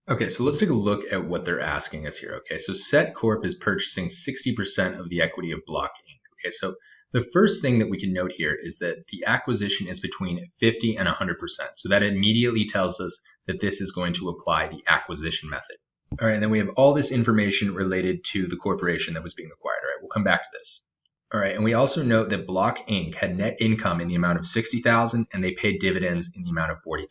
Okay, so let's take a look at what they're asking us here. Okay, so Set Corp is purchasing 60% of the equity of Block Inc. Okay, so the first thing that we can note here is that the acquisition is between 50 and 100%. So that immediately tells us that this is going to apply the acquisition method. All right, and then we have all this information related to the corporation that was being acquired. All right, we'll come back to this. All right, and we also note that Block Inc. had net income in the amount of $60,000 and they paid dividends in the amount of $40,000.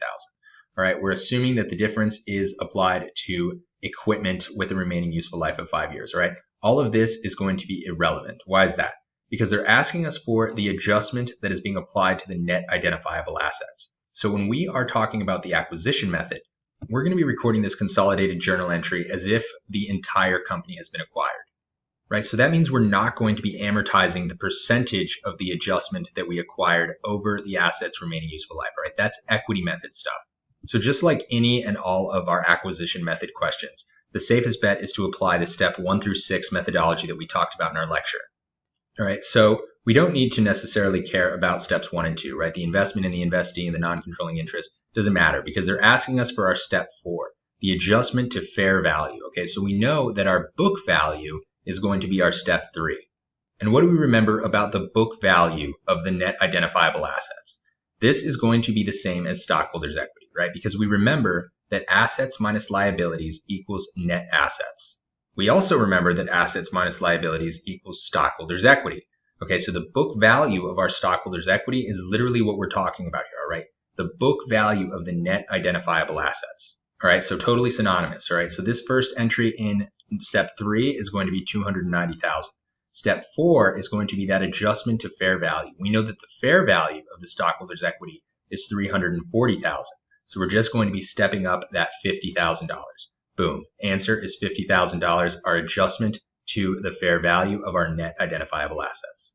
All right, we're assuming that the difference is applied to equipment with a remaining useful life of 5 years. All right, all of this is going to be irrelevant. Why is that? Because they're asking us for the adjustment that is being applied to the net identifiable assets. So when we are talking about the acquisition method, we're going to be recording this consolidated journal entry as if the entire company has been acquired. Right, so that means we're not going to be amortizing the percentage of the adjustment that we acquired over the asset's remaining useful life. Right, that's equity method stuff. So just like any and all of our acquisition method questions, the safest bet is to apply the step 1 through 6 methodology that we talked about in our lecture. All right, so we don't need to necessarily care about steps 1 and 2, right? The investment in the investee and the non-controlling interest doesn't matter because they're asking us for our step 4, the adjustment to fair value. Okay, so we know that our book value is going to be our step 3. And what do we remember about the book value of the net identifiable assets? This is going to be the same as stockholders' equity, right? Because we remember that assets minus liabilities equals net assets. We also remember that assets minus liabilities equals stockholders' equity. Okay, so the book value of our stockholders' equity is literally what we're talking about here, all right? The book value of the net identifiable assets. All right, so totally synonymous, all right? So this first entry in step 3 is going to be $290,000. Step 4 is going to be that adjustment to fair value. We know that the fair value of the stockholders' equity is $340,000. So we're just going to be stepping up that $50,000. Boom. Answer is $50,000, our adjustment to the fair value of our net identifiable assets.